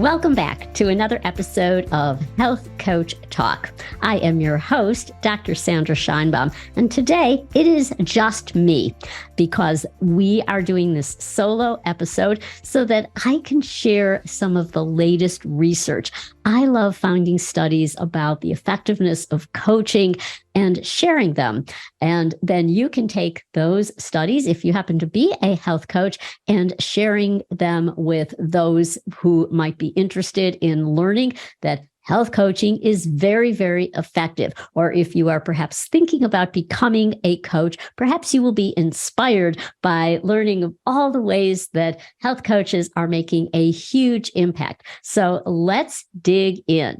Welcome back to another episode of Health Coach Talk. I am your host, Dr. Sandra Scheinbaum, and today it is just me because we are doing this solo episode so that I can share some of the latest research. I love finding studies about the effectiveness of coaching and sharing them. And then you can take those studies, if you happen to be a health coach, and sharing them with those who might be interested in learning that health coaching is very, very effective. Or if you are perhaps thinking about becoming a coach, perhaps you will be inspired by learning of all the ways that health coaches are making a huge impact. So let's dig in.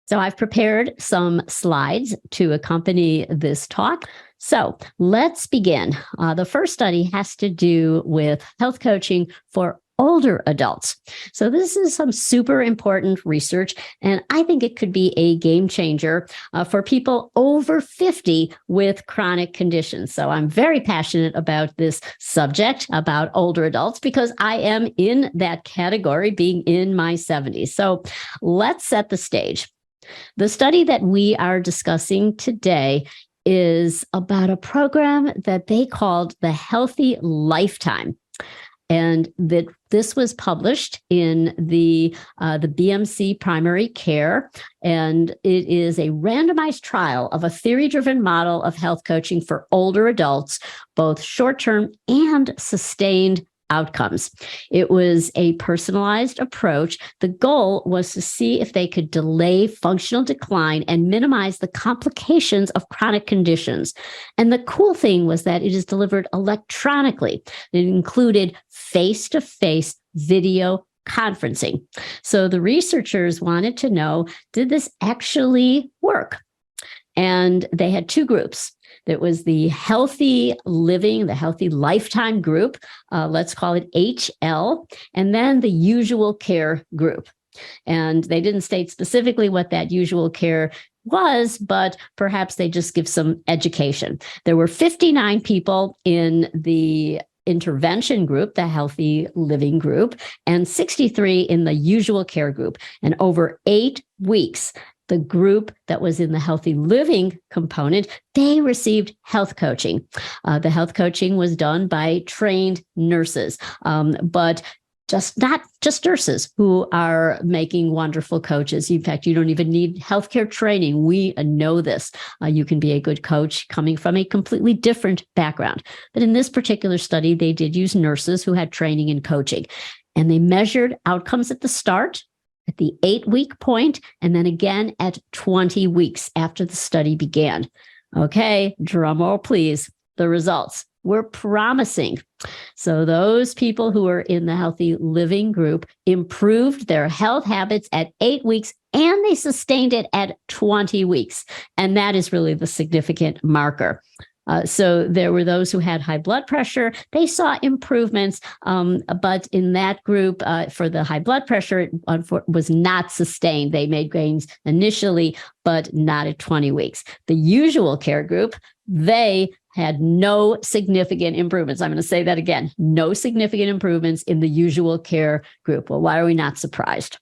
So I've prepared some slides to accompany this talk. So let's begin. The first study has to do with health coaching for older adults. So this is some super important research, and I think it could be a game changer for people over 50 with chronic conditions. So I'm very passionate about this subject, about older adults, because I am in that category, being in my 70s. So let's set the stage. The study that we are discussing today is about a program that they called the Healthy Lifetime. And that this was published in the BMC Primary Care, and it is a randomized trial of a theory-driven model of health coaching for older adults, both short-term and sustained outcomes. It was a personalized approach. The goal was to see if they could delay functional decline and minimize the complications of chronic conditions. And the cool thing was that it is delivered electronically. It included face-to-face video conferencing. So the researchers wanted to know, did this actually work? And they had two groups. There was the Healthy Living, the Healthy Lifetime group, let's call it HL, and then the Usual Care group. And they didn't state specifically what that usual care was, but perhaps they just give some education. There were 59 people in the intervention group, the Healthy Living group, and 63 in the Usual Care group. And over 8 weeks, the group that was in the Healthy Living component, they received health coaching. The health coaching was done by trained nurses, but not just nurses who are making wonderful coaches. In fact, you don't even need healthcare training. We know this. You can be a good coach coming from a completely different background. But in this particular study, they did use nurses who had training in coaching. And they measured outcomes at the start, at the 8-week point, and then again at 20 weeks after the study began. Okay, drum roll, please. The results were promising. So those people who were in the Healthy Living group improved their health habits at 8 weeks, and they sustained it at 20 weeks. And that is really the significant marker. So there were those who had high blood pressure. They saw improvements, but in that group, for the high blood pressure, it was not sustained. They made gains initially, but not at 20 weeks. The Usual Care group, they had no significant improvements. I'm going to say that again, no significant improvements in the Usual Care group. Well, why are we not surprised?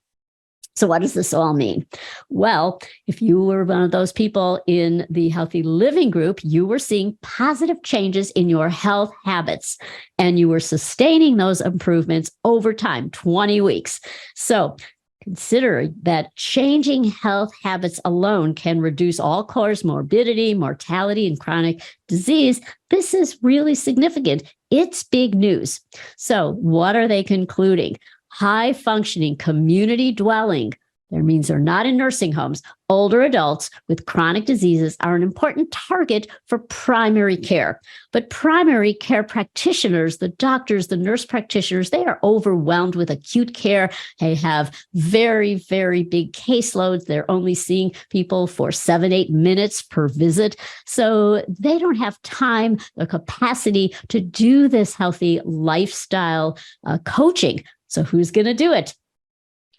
So what does this all mean? Well, if you were one of those people in the Healthy Living group, you were seeing positive changes in your health habits, and you were sustaining those improvements over time, 20 weeks. So consider that changing health habits alone can reduce all-cause morbidity, mortality, and chronic disease. This is really significant. It's big news. So what are they concluding? High-functioning community dwelling, that means they're not in nursing homes, older adults with chronic diseases are an important target for primary care. But primary care practitioners, the doctors, the nurse practitioners, they are overwhelmed with acute care. They have very, very big caseloads. They're only seeing people for 7-8 minutes per visit. So they don't have time or capacity to do this healthy lifestyle coaching. So who's going to do it?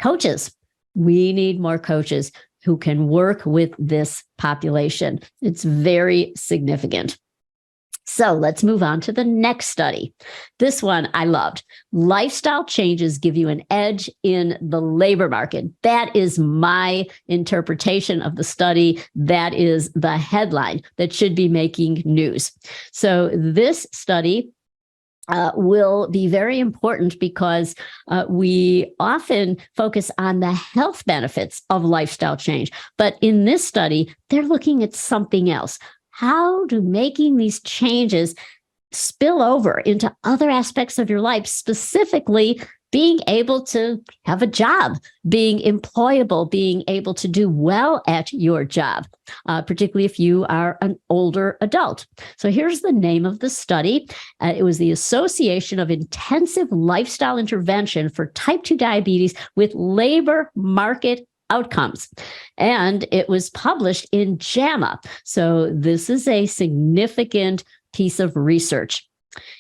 Coaches. We need more coaches who can work with this population. It's very significant. So let's move on to the next study. This one I loved. Lifestyle changes give you an edge in the labor market. That is my interpretation of the study. That is the headline that should be making news. So this study will be very important because we often focus on the health benefits of lifestyle change. But in this study, they're looking at something else. How do making these changes spill over into other aspects of your life, specifically being able to have a job, being employable, being able to do well at your job, particularly if you are an older adult. So here's the name of the study. It was the Association of Intensive Lifestyle Intervention for Type 2 Diabetes with Labor Market Outcomes. And it was published in JAMA. So this is a significant piece of research.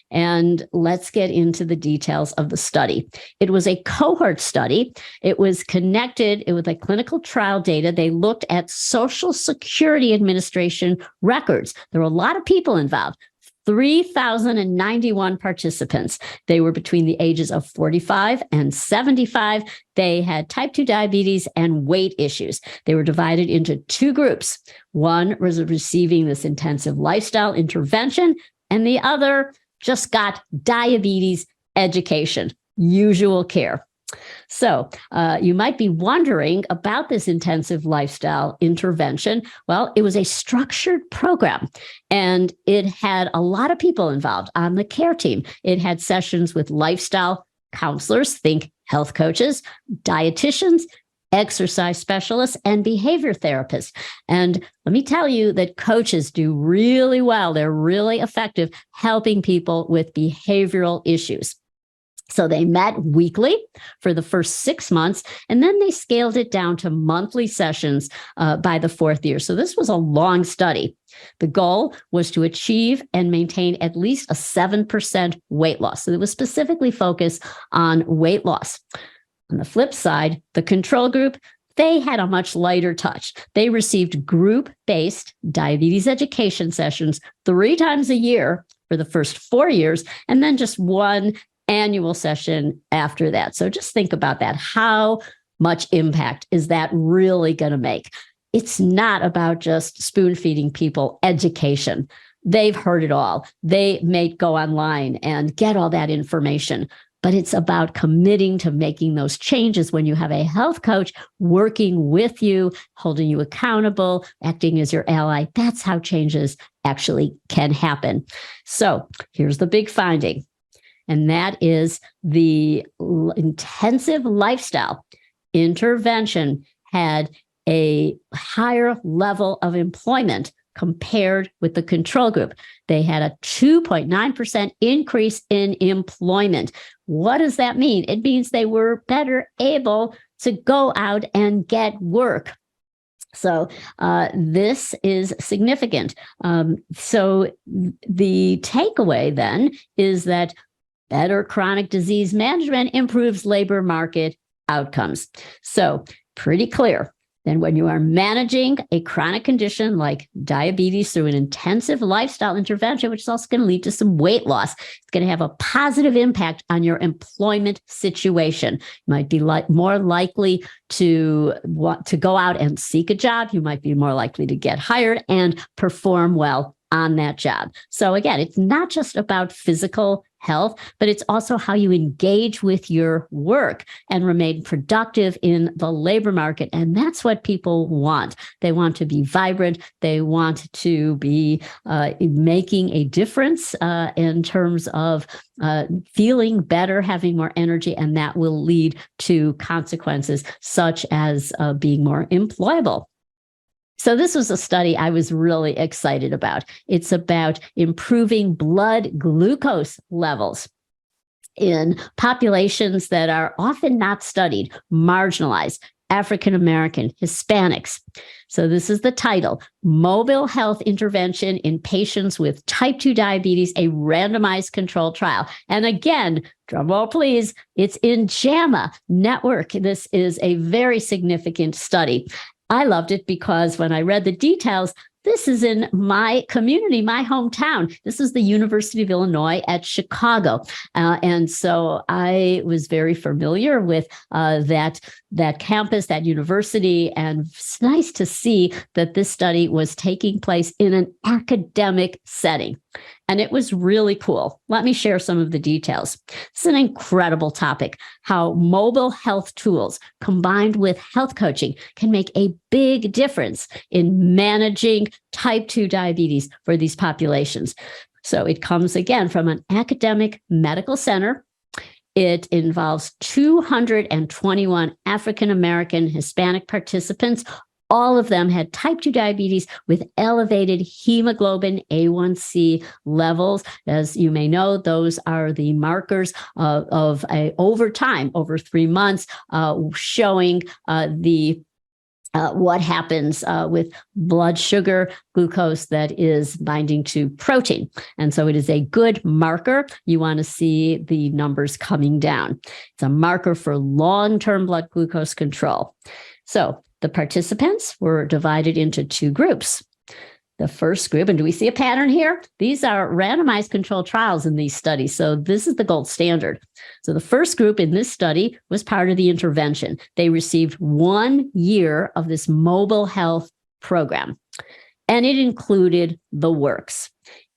And let's get into the details of the study. It was a cohort study. It was connected with a clinical trial data. They looked at Social Security Administration records. There were a lot of people involved. 3,091 participants. They were between the ages of 45 and 75. They had type 2 diabetes and weight issues. They were divided into two groups. One was receiving this intensive lifestyle intervention, and the other just got diabetes education, usual care. So you might be wondering about this intensive lifestyle intervention. Well, it was a structured program, and it had a lot of people involved on the care team. It had sessions with lifestyle counselors, think health coaches, dietitians, exercise specialists, and behavior therapists. And let me tell you that coaches do really well. They're really effective helping people with behavioral issues. So they met weekly for the first 6 months, and then they scaled it down to monthly sessions by the 4th year. So this was a long study. The goal was to achieve and maintain at least a 7% weight loss. So it was specifically focused on weight loss. On the flip side, the control group, they had a much lighter touch. They received group-based diabetes education sessions 3 times a year for the first 4 years, and then just one annual session after that. So just think about that. How much impact is that really going to make? It's not about just spoon feeding people education. They've heard it all. They may go online and get all that information, but it's about committing to making those changes when you have a health coach working with you, holding you accountable, acting as your ally. That's how changes actually can happen. So here's the big finding. And that is the intensive lifestyle intervention had a higher level of employment compared with the control group. They had a 2.9% increase in employment. What does that mean? It means they were better able to go out and get work. So this is significant. So the takeaway then is that better chronic disease management improves labor market outcomes. So pretty clear. Then when you are managing a chronic condition like diabetes through an intensive lifestyle intervention, which is also going to lead to some weight loss, it's going to have a positive impact on your employment situation. You might be more likely to want to go out and seek a job. You might be more likely to get hired and perform well on that job. So again, it's not just about physical health, but it's also how you engage with your work and remain productive in the labor market. And that's what people want. They want to be vibrant. They want to be making a difference in terms of feeling better, having more energy, and that will lead to consequences such as being more employable. So this was a study I was really excited about. It's about improving blood glucose levels in populations that are often not studied, marginalized, African American, Hispanics. So this is the title, Mobile Health Intervention in Patients with Type 2 Diabetes, a Randomized Controlled Trial. And again, drum roll please, it's in JAMA Network. This is a very significant study. I loved it because when I read the details, this is in my community, my hometown. This is the University of Illinois at Chicago. And so I was very familiar with that campus, that university, and it's nice to see that this study was taking place in an academic setting. And it was really cool. Let me share some of the details. It's an incredible topic, how mobile health tools combined with health coaching can make a big difference in managing type 2 diabetes for these populations. So it comes again from an academic medical center. It involves 221 African-American Hispanic participants. All of them had type 2 diabetes with elevated hemoglobin A1C levels. As you may know, those are the markers of over time, over 3 months, showing what happens with blood sugar, glucose that is binding to protein. And so it is a good marker. You want to see the numbers coming down. It's a marker for long-term blood glucose control. So the participants were divided into 2 groups. The first group, and do we see a pattern here? These are randomized controlled trials in these studies. So this is the gold standard. So the first group in this study was part of the intervention. They received 1 year of this mobile health program, and it included the works.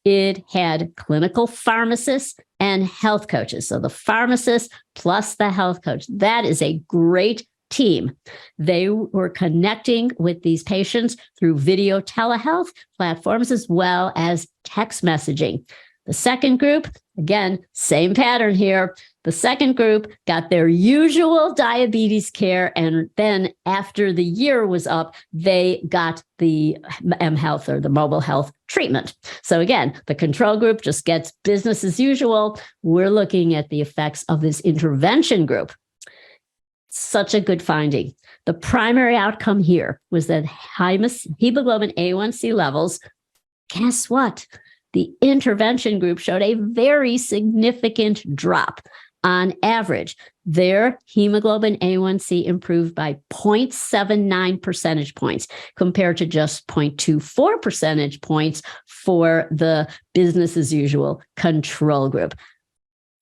It had clinical pharmacists and health coaches. So the pharmacist plus the health coach, that is a great team. They were connecting with these patients through video telehealth platforms as well as text messaging. The second group, again, same pattern here. The second group got their usual diabetes care, and then after the year was up, they got the mHealth or the mobile health treatment. So again, the control group just gets business as usual. We're looking at the effects of this intervention group. Such a good finding. The primary outcome here was that hemoglobin A1C levels, guess what? The intervention group showed a very significant drop. On average, their hemoglobin A1C improved by 0.79 percentage points compared to just 0.24 percentage points for the business as usual control group.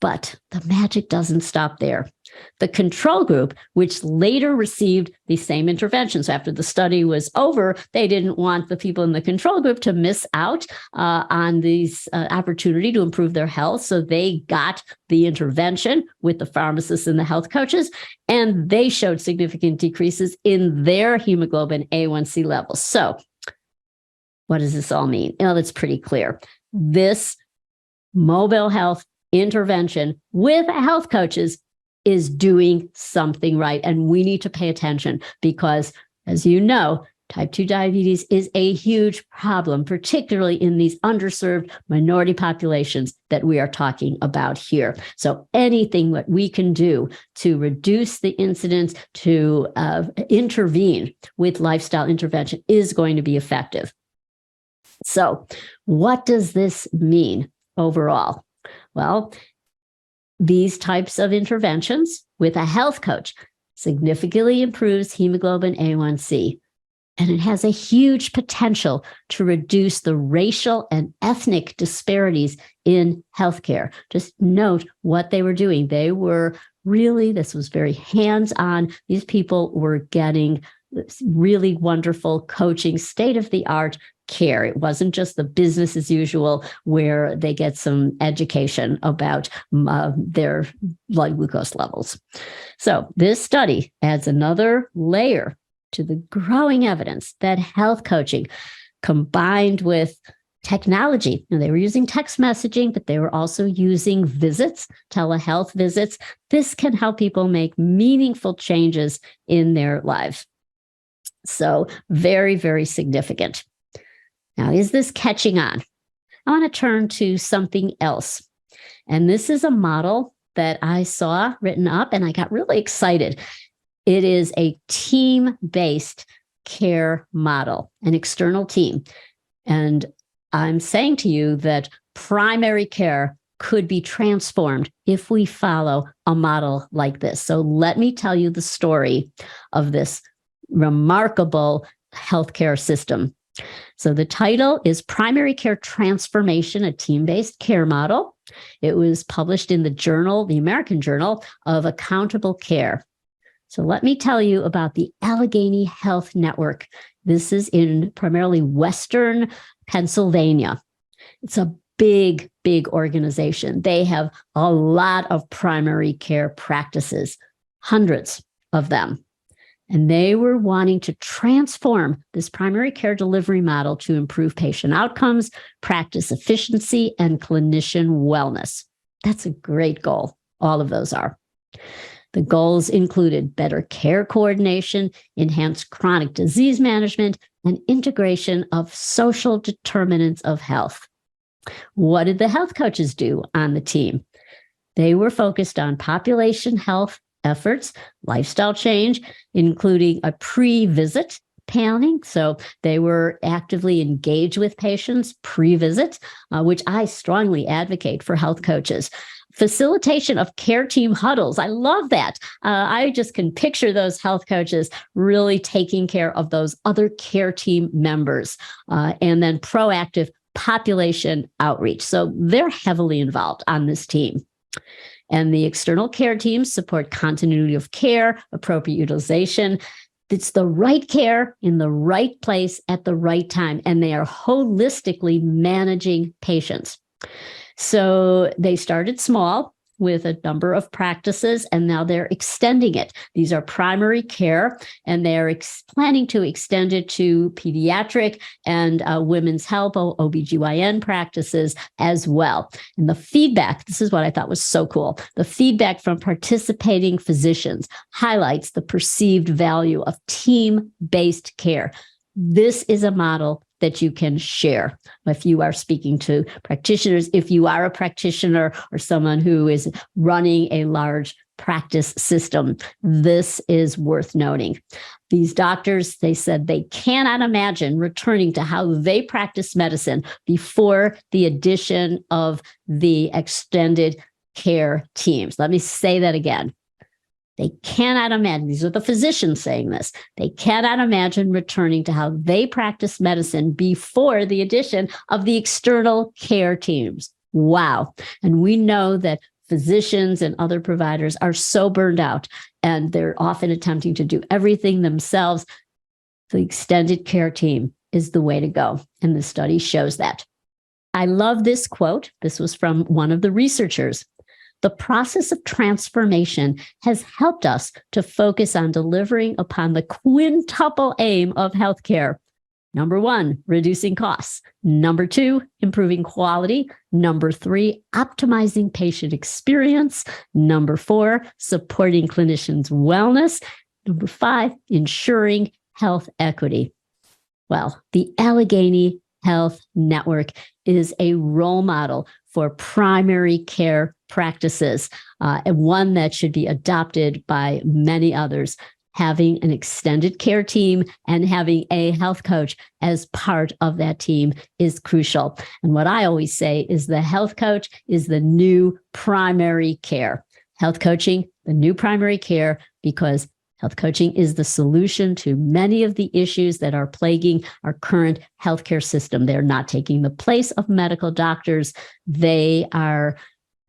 But the magic doesn't stop there. The control group, which later received the same intervention. So after the study was over, they didn't want the people in the control group to miss out on this opportunity to improve their health. So they got the intervention with the pharmacists and the health coaches, and they showed significant decreases in their hemoglobin A1C levels. So what does this all mean? Well, it's pretty clear. This mobile health intervention with health coaches is doing something right. And we need to pay attention because, as you know, type 2 diabetes is a huge problem, particularly in these underserved minority populations that we are talking about here. So anything that we can do to reduce the incidence, to intervene with lifestyle intervention is going to be effective. So what does this mean overall? Well, these types of interventions with a health coach significantly improves hemoglobin A1C, and it has a huge potential to reduce the racial and ethnic disparities in healthcare. Just note what they were doing. They were really, this was very hands-on. These people were getting really wonderful coaching, state-of-the-art care. It wasn't just the business as usual where they get some education about their blood glucose levels. So this study adds another layer to the growing evidence that health coaching combined with technology, and they were using text messaging, but they were also using visits, telehealth visits. This can help people make meaningful changes in their lives. So very, very significant. Now, is this catching on? I want to turn to something else. And this is a model that I saw written up and I got really excited. It is a team-based care model, an external team. And I'm saying to you that primary care could be transformed if we follow a model like this. So let me tell you the story of this remarkable healthcare system So the title is Primary Care Transformation, a Team-Based Care Model. It was published in the American Journal of Accountable Care. So let me tell you about the Allegheny Health Network. This is in primarily Western Pennsylvania. It's a big, big organization. They have a lot of primary care practices, hundreds of them. And they were wanting to transform this primary care delivery model to improve patient outcomes, practice efficiency, and clinician wellness. That's a great goal. All of those are. The goals included better care coordination, enhanced chronic disease management, and integration of social determinants of health. What did the health coaches do on the team? They were focused on population health efforts, lifestyle change, including a pre-visit planning. So they were actively engaged with patients pre-visit, which I strongly advocate for health coaches. Facilitation of care team huddles. I love that. I just can picture those health coaches really taking care of those other care team members, and then proactive population outreach. So they're heavily involved on this team. And the external care teams support continuity of care, appropriate utilization. It's the right care in the right place at the right time, and they are holistically managing patients. So they started small with a number of practices, and now they're extending it. These are primary care, and they're planning to extend it to pediatric and women's health, OBGYN practices as well. And the feedback, this is what I thought was so cool. The feedback from participating physicians highlights the perceived value of team-based care. This is a model that you can share if you are speaking to practitioners, if you are a practitioner or someone who is running a large practice system. This is worth noting. These doctors, they said they cannot imagine returning to how they practice medicine before the addition of the extended care teams. Let me say that again. They cannot imagine, these are the physicians saying this, they cannot imagine returning to how they practice medicine before the addition of the external care teams. Wow. And we know that physicians and other providers are so burned out, and they're often attempting to do everything themselves. The extended care team is the way to go. And the study shows that. I love this quote. This was from one of the researchers. The process of transformation has helped us to focus on delivering upon the quintuple aim of healthcare. Number 1, reducing costs. Number 2, improving quality. Number 3, optimizing patient experience. Number 4, supporting clinicians' wellness. Number 5, ensuring health equity. Well, the Allegheny Health Network is a role model for primary care practices, and one that should be adopted by many others. Having an extended care team and having a health coach as part of that team is crucial. And what I always say is the health coach is the new primary care. Health coaching, the new primary care, because health coaching is the solution to many of the issues that are plaguing our current healthcare system. They're not taking the place of medical doctors. They are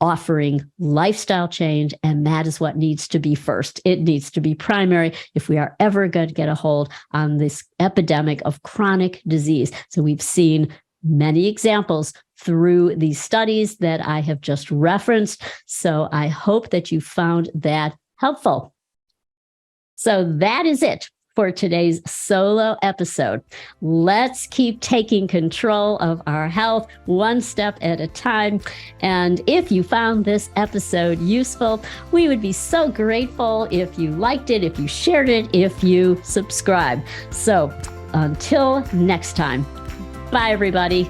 offering lifestyle change, and that is what needs to be first. It needs to be primary if we are ever going to get a hold on this epidemic of chronic disease. So we've seen many examples through these studies that I have just referenced. So I hope that you found that helpful. So that is it for today's solo episode. Let's keep taking control of our health one step at a time. And if you found this episode useful, we would be so grateful if you liked it, if you shared it, if you subscribed. So until next time, bye everybody.